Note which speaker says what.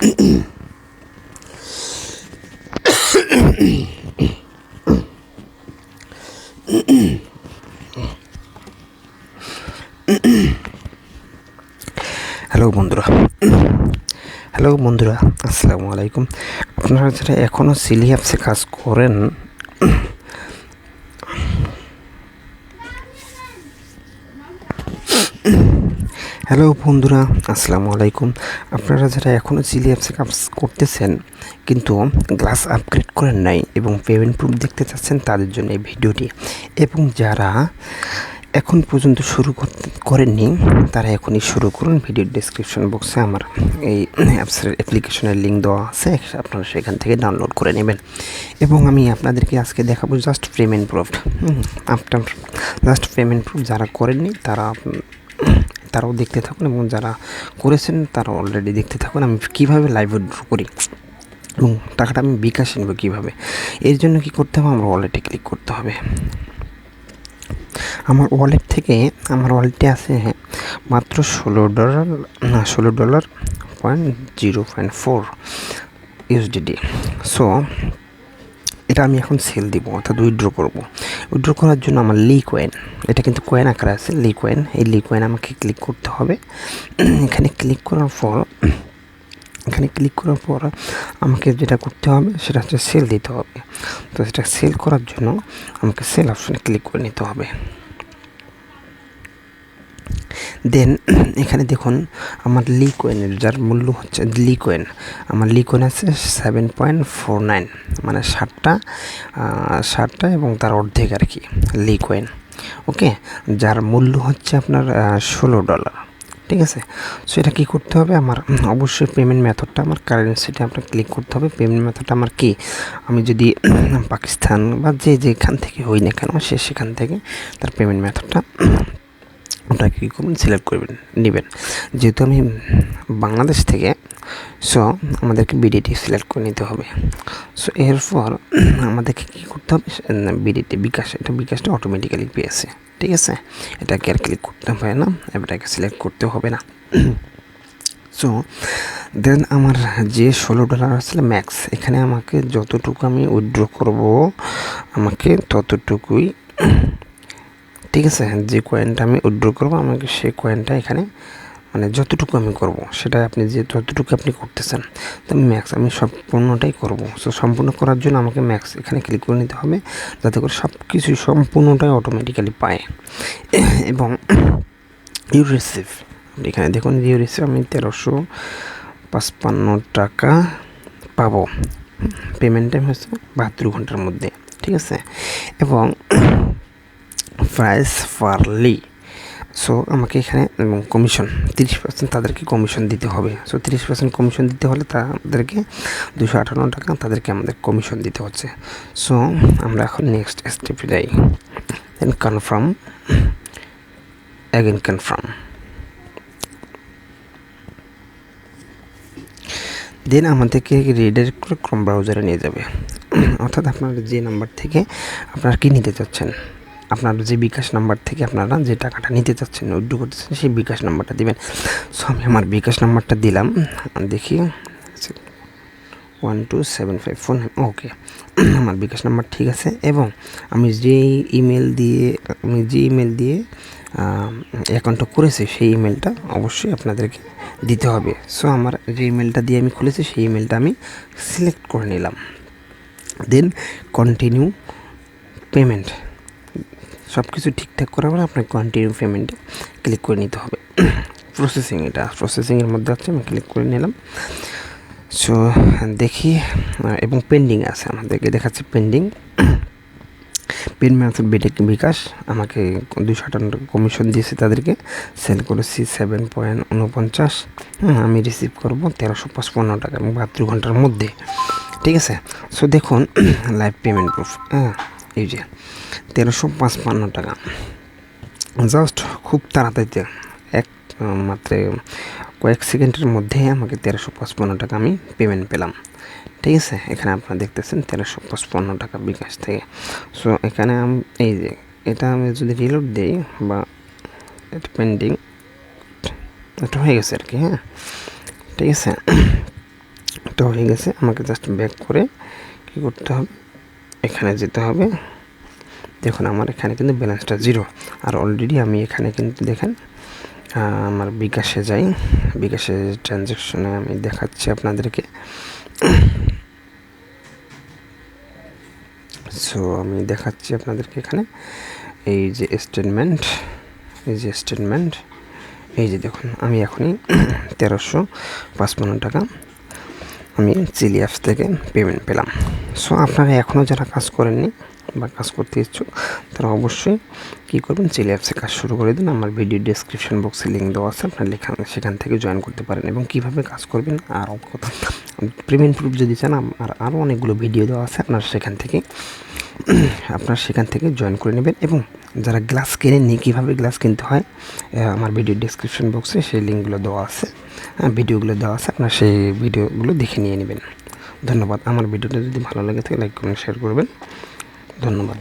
Speaker 1: Hello বন্ধুরা, আসসালামু আলাইকুম। আপনারা যারা এখনও সিলি অ্যাপসে কাজ করেন, আপনারা যারা এখনও সিলি অ্যাপসে কাজ করতেছেন কিন্তু গ্লাস আপগ্রেড করেন নাই এবং পেমেন্ট প্রুফ দেখতে চাচ্ছেন, তাদের জন্য এই ভিডিওটি। এবং যারা এখন পর্যন্ত শুরু করেননি তারা এখনই শুরু করুন। ভিডিওর ডেসক্রিপশন বক্সে আমার এই অ্যাপসের অ্যাপ্লিকেশনের লিঙ্ক দেওয়া আছে, আপনারা সেখান থেকে ডাউনলোড করে নেবেন। এবং আমি আপনাদেরকে আজকে দেখাবো just payment proof. Just payment proof যারা করেননি তারাও দেখতে থাকুন, এবং যারা করেছেন তারা অলরেডি দেখতে থাকুন আমি কীভাবে লাইভ উইথড্র করি এবং টাকাটা আমি বিকাশে নেব কীভাবে। এর জন্য কী করতে হবে, আমার ওয়ালেটে ক্লিক করতে হবে। আমার ওয়ালেটে আছে মাত্র $16.0.4 ইউএসডিটি। সো এটা আমি এখন সেল দিব, অর্থাৎ উইথড্র করব। উইথড্র করার জন্য আমার লিকয়েন, এটা কিন্তু কয়েন আকারে আছে লিকয়েন, এই লিকয়েন আমাকে ক্লিক করতে হবে। এখানে ক্লিক করার পর আমাকে যেটা করতে হবে সেটা হচ্ছে সেল দিতে হবে। তো সেটা সেল করার জন্য আমাকে সেল অপশনে ক্লিক করে নিতে হবে। দেন এখানে দেখুন আমার লিকয়েনের যার মূল্য হচ্ছে আমার লিকয়েন আছে 7.49, মানে 60টা এবং তার অর্ধেক আর কি লিকয়েন। ওকে, যার মূল্য হচ্ছে আপনার $16। ঠিক আছে। সো এটা কী করতে হবে, আমার অবশ্যই পেমেন্ট মেথডটা আমার কারেন্সিটা আপনার ক্লিক করতে হবে। পেমেন্ট মেথডটা আমার কি, আমি যদি পাকিস্তান বা যেখান থেকে হই না কেন সেখান থেকে তার পেমেন্ট মেথডটা আপনারা কী করবেন, সিলেক্ট করবেন, নেবেন। যেহেতু আমি বাংলাদেশ থেকে, সো আমাদেরকে বিডিটি সিলেক্ট করে নিতে হবে। সো এরপর আমাদেরকে কী করতে হবে, বিডিটি বিকাশটা অটোমেটিক্যালি পেয়েছে। ঠিক আছে, এটাকে আর ক্লিক করতে হয় না, এটাকে সিলেক্ট করতে হবে না। সো দেন আমার যে $16 আসলে ম্যাক্স, এখানে আমাকে যতটুকু আমি উইথড্র করব আমাকে ততটুকুই, ঠিক আছে। যে কয়েনটা আমি উইথড্র করবো আমাকে সেই কয়েনটা এখানে, মানে যতটুকু আমি করব সেটা আপনি যতটুকু আপনি করতেছেন, তো ম্যাক্স আমি সম্পূর্ণটাই করব। সো সম্পূর্ণ করার জন্য আমাকে ম্যাক্স এখানে ক্লিক করে নিতে হবে, যাতে করে সব কিছুই সম্পূর্ণটাই অটোমেটিক্যালি পায়। এবং ইউ রিসিভ, এখানে দেখুন ইউ রিসিভ আমি 1355 টাকা পাবো। পেমেন্ট টাইম হচ্ছে 72 ঘন্টার মধ্যে। ঠিক আছে। এবং প্রাইস পারলি, সো আমাকে এখানে এবং কমিশন 30% তাদেরকে কমিশন দিতে হবে। সো 30% কমিশন দিতে হলে তাদেরকে 258 টাকা তাদেরকে আমাদের কমিশন দিতে হচ্ছে। সো আমরা এখন নেক্সট স্টেপে যাই। দেন কনফার্ম, দেন আমাদেরকে রিডাইরেক্ট করে ক্রোম ব্রাউজারে নিয়ে যাবে। অর্থাৎ আপনার যে নাম্বার থেকে আপনারা কি নিতে চাচ্ছেন, আপনার যে বিকাশ নাম্বার থেকে আপনারা যে টাকাটা নিতে চাচ্ছেন, উইথড্র করতেছেন, সেই বিকাশ নাম্বারটা দিবেন। সো আমি আমার বিকাশ নাম্বারটা দিলাম, দেখি 1275 ফোন। ওকে, আমার বিকাশ নাম্বার ঠিক আছে। এবং আমি যে ইমেল দিয়ে অ্যাকাউন্টটা করেছি সেই ইমেলটা অবশ্যই আপনাদেরকে দিতে হবে। সো আমার যে ইমেলটা দিয়ে আমি খুলেছি সেই ইমেলটা আমি সিলেক্ট করে নিলাম। দেন কন্টিনিউ পেমেন্ট, সব কিছু ঠিকঠাক করার পরে আপনার কন্টিনিউ পেমেন্টে ক্লিক করে নিতে হবে। প্রসেসিংয়ের মধ্যে আছে, আমি ক্লিক করে নিলাম। সো দেখি, এবং পেন্ডিং আছে, আমাদেরকে দেখাচ্ছে পেন্ডিং। পেমেন্ট বিকাশ আমাকে 258 কমিশন দিয়েছে, তাদেরকে সেল করেছি 7.49। আমি রিসিভ করবো 1355 টাকা এবং 72 ঘন্টার মধ্যে। ঠিক আছে। সো দেখুন লাইভ পেমেন্ট প্রুফ, এই যে 1355 টাকা, জাস্ট খুব তাড়াতাড়িতে মাত্র কয়েক সেকেন্ডের মধ্যে আমাকে 1355 টাকা আমি পেমেন্ট পেলাম। ঠিক আছে, এখানে আপনারা দেখতেছেন 1355 টাকা বিকাশ থেকে। সো এখানে এই যে এটা আমি যদি রিলোড দিই বা এটা পেন্ডিং, এটা হয়ে গেছে আর কি। হ্যাঁ, ঠিক আছে। এটা হয়ে গেছে। আমাকে জাস্ট ব্যাক করে কী করতে হবে, এখানে যেতে হবে। দেখুন আমার এখানে কিন্তু ব্যালেন্সটা 0, আর অলরেডি আমি এখানে কিন্তু দেখেন আমার বিকাশে যাই, বিকাশে ট্রানজ্যাকশনে আমি দেখাচ্ছি আপনাদেরকে। সো আমি দেখাচ্ছি আপনাদেরকে এখানে এই যে স্টেটমেন্ট, এই যে স্টেটমেন্ট, এই যে দেখুন আমি এখনই 1355 টাকা আমি চিলি অ্যাপস থেকে পেমেন্ট পেলাম। সো আপনারা এখনও যারা কাজ করেননি বা কাজ করতে ইচ্ছুক তারা অবশ্যই কী করবেন, চিলি অ্যাপসে কাজ শুরু করে দিন। আমার ভিডিও ডেসক্রিপশন বক্সে লিঙ্ক দেওয়া আছে, আপনার সেখান থেকে জয়েন করতে পারেন। এবং কীভাবে কাজ করবেন আর পেমেন্ট প্রুফ যদি চান আরও অনেকগুলো ভিডিও দেওয়া আছে, আপনার সেখান থেকে জয়েন করে নেবেন। এবং যারা গ্লাস কেনেননি, কীভাবে গ্লাস কিনতে হয় আমার ভিডিও ডেসক্রিপশন বক্সে সেই লিঙ্কগুলো দেওয়া আছে, ভিডিওগুলো দেওয়া আছে, আপনার সেই ভিডিওগুলো দেখে নিয়ে নেবেন। ধন্যবাদ। আমার ভিডিওটা যদি ভালো লাগে থাকে লাইক কমেন্ট শেয়ার করবেন। ধন্যবাদ।